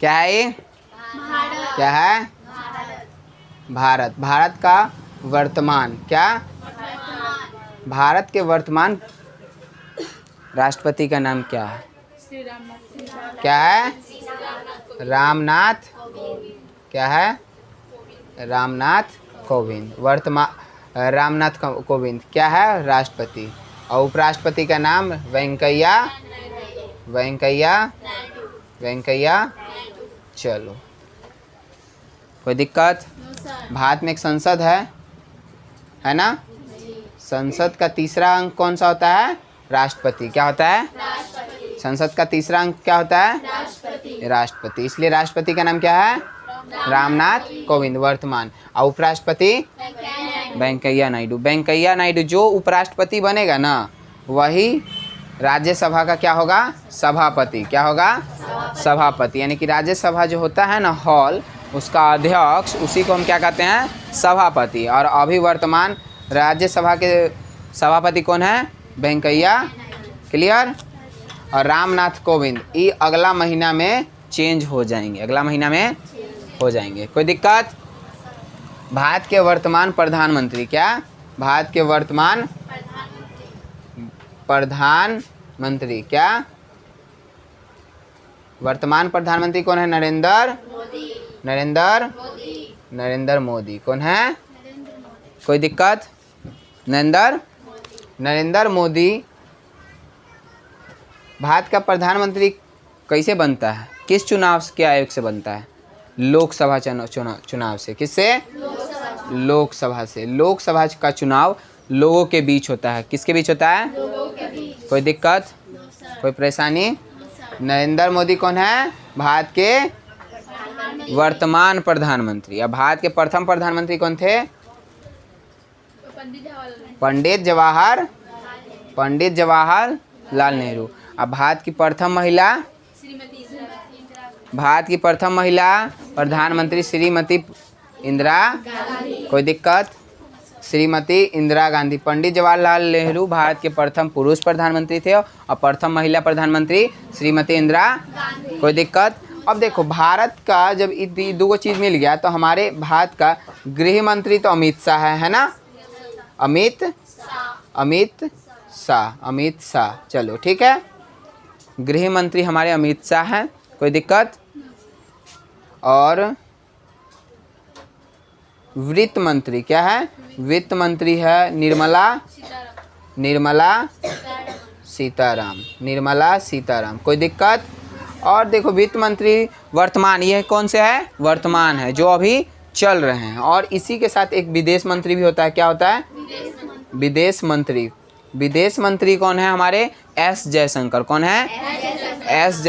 क्या है ये? क्या है? भारत। भारत का वर्तमान क्या? भारत के वर्तमान राष्ट्रपति का नाम क्या है? क्या है? रामनाथ। क्या है? रामनाथ कोविंद। वर्तमान रामनाथ कोविंद क्या है? राष्ट्रपति। और उपराष्ट्रपति का नाम वेंकैया चलो, कोई दिक्कत? भारत में एक संसद है ना? संसद का तीसरा अंक कौन सा होता है? राष्ट्रपति। क्या होता है? संसद का तीसरा अंक क्या होता है? राष्ट्रपति। इसलिए राष्ट्रपति का नाम क्या है? रामनाथ कोविंद वर्तमान। और उपराष्ट्रपति वेंकैया नायडू। वेंकैया नायडू जो उपराष्ट्रपति बनेगा ना, वही राज्यसभा का क्या होगा? सभापति। क्या होगा? सभापति। यानी कि राज्यसभा जो होता है ना हॉल, उसका अध्यक्ष, उसी को हम क्या कहते हैं? सभापति। और अभी वर्तमान राज्यसभा के सभापति कौन है? वेंकैया। क्लियर? और रामनाथ कोविंद ये अगला महीना में चेंज हो जाएंगे, अगला महीना में हो जाएंगे। कोई दिक्कत? भारत के वर्तमान प्रधानमंत्री क्या? भारत के वर्तमान प्रधानमंत्री क्या? वर्तमान प्रधानमंत्री कौन है? नरेंद्र मोदी। कौन है? कोई दिक्कत? नरेंद्र मोदी। भारत का प्रधानमंत्री कैसे बनता है? किस चुनाव के आयोग से बनता है? लोकसभा चुनाव से। किससे? लोकसभा से। लोकसभा का चुनाव लोगों के बीच होता है। किसके बीच होता है? कोई दिक्कत? कोई परेशानी? नरेंद्र मोदी कौन है? भारत के वर्तमान प्रधानमंत्री। अब भारत के प्रथम प्रधानमंत्री कौन थे? पंडित जवाहरलाल नेहरू। अब भारत की प्रथम महिला प्रधानमंत्री श्रीमती इंदिरा। कोई दिक्कत? श्रीमती इंदिरा गांधी। पंडित जवाहरलाल नेहरू भारत के प्रथम पुरुष प्रधानमंत्री थे और प्रथम महिला प्रधानमंत्री श्रीमती इंदिरा। कोई दिक्कत? अब देखो, भारत का जब ये दो चीज़ मिल गया तो हमारे भारत का गृह मंत्री तो अमित शाह है ना? अमित शाह। चलो ठीक है, गृह मंत्री हमारे अमित शाह हैं। कोई दिक्कत? और वित्त मंत्री क्या है? वित्त मंत्री है निर्मला सीताराम। कोई दिक्कत? और देखो, वित्त मंत्री वर्तमान, यह कौन से है? वर्तमान है, जो अभी चल रहे हैं। और इसी के साथ एक विदेश मंत्री भी होता है। क्या होता है? विदेश मंत्री। विदेश मंत्री कौन है हमारे? एस जयशंकर। कौन है? एस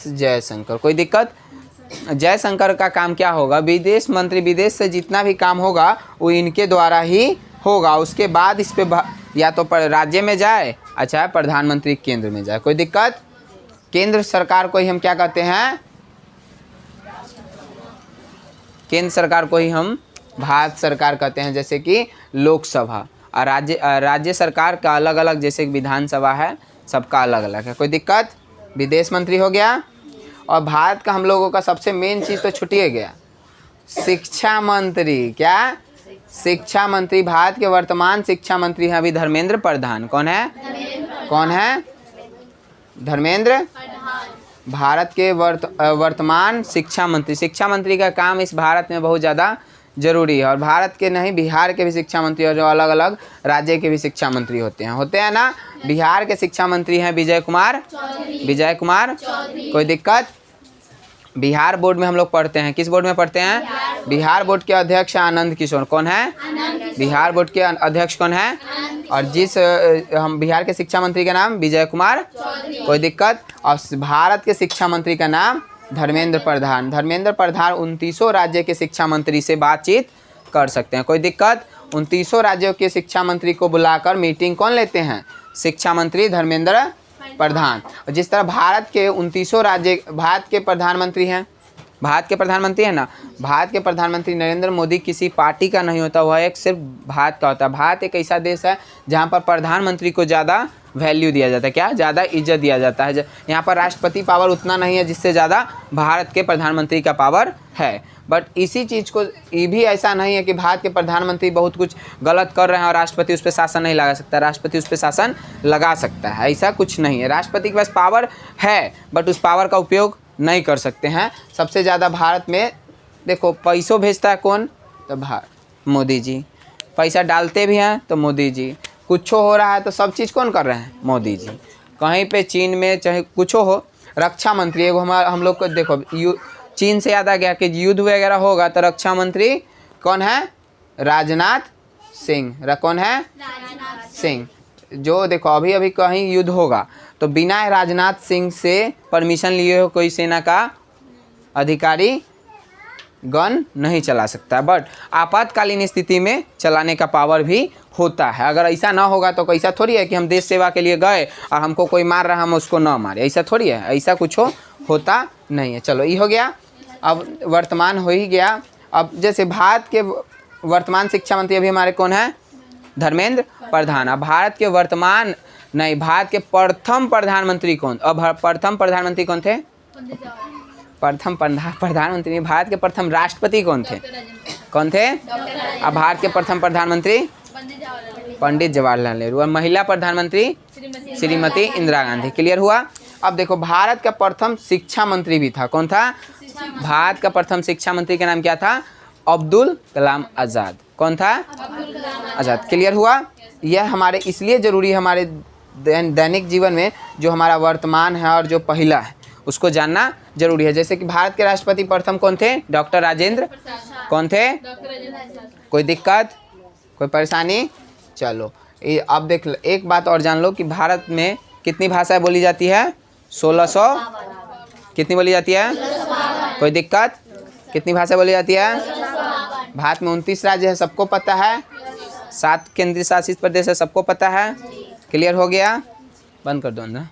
जयशंकर। कोई दिक्कत? जयशंकर का काम क्या होगा? विदेश मंत्री, विदेश से जितना भी काम होगा वो इनके द्वारा ही होगा। उसके बाद इस पे या तो राज्य में जाए, अच्छा प्रधानमंत्री केंद्र में जाए। कोई दिक्कत? केंद्र सरकार को ही हम क्या कहते हैं? केंद्र सरकार को ही हम भारत सरकार कहते हैं। जैसे कि लोकसभा और राज्य सरकार का अलग अलग, जैसे विधानसभा है, सबका अलग अलग है। कोई दिक्कत? विदेश मंत्री हो गया। और भारत का हम लोगों का सबसे मेन चीज़ तो छूट ही गया, शिक्षा मंत्री। क्या? शिक्षा मंत्री। भारत के वर्तमान शिक्षा मंत्री हैं अभी धर्मेंद्र प्रधान। कौन है? धर्मेंद्र। भारत के वर्तमान शिक्षा मंत्री। शिक्षा मंत्री का काम इस भारत में बहुत ज़्यादा जरूरी है। और भारत के नहीं, बिहार के भी शिक्षा मंत्री और जो अलग अलग राज्य के भी शिक्षा मंत्री होते हैं ना। बिहार के शिक्षा मंत्री हैं विजय कुमार। कोई दिक्कत? बिहार बोर्ड में हम लोग पढ़ते हैं। किस बोर्ड में पढ़ते हैं? बिहार बोर्ड के अध्यक्ष आनंद किशोर। कौन है? बिहार बोर्ड के अध्यक्ष कौन है? और जिस हम बिहार के शिक्षा मंत्री का नाम विजय कुमार। कोई दिक्कत? और भारत के शिक्षा मंत्री का नाम धर्मेंद्र प्रधान। 29 राज्य के शिक्षा मंत्री से बातचीत कर सकते हैं। कोई दिक्कत? 29 राज्यों के शिक्षा मंत्री को बुलाकर मीटिंग कौन लेते हैं? शिक्षा मंत्री धर्मेंद्र प्रधान। जिस तरह भारत के 29 राज्य, भारत के प्रधानमंत्री हैं, भारत के प्रधानमंत्री है ना, भारत के प्रधानमंत्री नरेंद्र मोदी किसी पार्टी का नहीं होता, वह एक सिर्फ भारत का होता है। भारत एक ऐसा देश है जहाँ पर प्रधानमंत्री को ज़्यादा वैल्यू दिया जाता है, क्या ज़्यादा इज्जत दिया जाता है। यहाँ पर राष्ट्रपति पावर उतना नहीं है जिससे ज़्यादा भारत के प्रधानमंत्री का पावर है। बट इसी चीज़ को ये भी ऐसा नहीं है कि भारत के प्रधानमंत्री बहुत कुछ गलत कर रहे हैं और राष्ट्रपति उस पर शासन नहीं लगा सकता, राष्ट्रपति उस पर शासन लगा सकता है, ऐसा कुछ नहीं है। राष्ट्रपति के पास पावर है बट उस पावर का उपयोग नहीं कर सकते हैं। सबसे ज़्यादा भारत में देखो पैसों भेजता है कौन, तो मोदी जी। पैसा डालते भी हैं तो मोदी जी। कुछ हो रहा है तो सब चीज़ कौन कर रहे हैं, मोदी जी। कहीं पे चीन में चाहे कुछ हो, रक्षा मंत्री एगो हम लोग को देखो, चीन से याद आ गया कि युद्ध वगैरह होगा तो रक्षा मंत्री कौन है, राजनाथ सिंह। कौन है, राजनाथ सिंह। जो देखो अभी अभी कहीं युद्ध होगा तो बिना राजनाथ सिंह से परमिशन लिए हो कोई सेना का अधिकारी गन नहीं चला सकता। बट आपातकालीन स्थिति में चलाने का पावर भी होता है। अगर ऐसा ना होगा तो ऐसा थोड़ी है कि हम देश सेवा के लिए गए और हमको कोई मार रहा हम उसको ना मारे, ऐसा थोड़ी है, ऐसा कुछ होता नहीं है। चलो ये हो गया। अब वर्तमान हो ही गया। अब जैसे भारत के वर्तमान शिक्षा मंत्री अभी हमारे कौन है, धर्मेंद्र प्रधान। अब भारत के वर्तमान नहीं, भारत के प्रथम प्रधानमंत्री कौन, अब प्रथम प्रधानमंत्री कौन थे, प्रथम प्रधानमंत्री नहीं, भारत के प्रथम राष्ट्रपति कौन थे, कौन थे। अब भारत के प्रथम प्रधानमंत्री पंडित जवाहरलाल नेहरू और महिला प्रधानमंत्री श्रीमती इंदिरा गांधी। क्लियर हुआ। अब देखो भारत का प्रथम शिक्षा मंत्री भी था, कौन था, भारत का प्रथम शिक्षा मंत्री का नाम क्या था, अब्दुल कलाम आज़ाद। कौन था, आज़ाद। क्लियर हुआ। यह हमारे इसलिए ज़रूरी है हमारे दैनिक जीवन में, जो हमारा वर्तमान है और जो पहला है उसको जानना जरूरी है। जैसे कि भारत के राष्ट्रपति प्रथम कौन थे, डॉक्टर राजेंद्र, कौन थे, कोई दिक्कत कोई परेशानी। चलो अब देख लो, एक बात और जान लो कि भारत में कितनी भाषाएं बोली जाती है, 1600, कितनी बोली जाती है, कोई दिक्कत, कितनी भाषा बोली जाती है। भारत में 29 राज्य है, सबको पता है, 7 केंद्रीय शासित प्रदेश है, सबको पता है। क्लियर हो गया। बंद कर दो अंदर।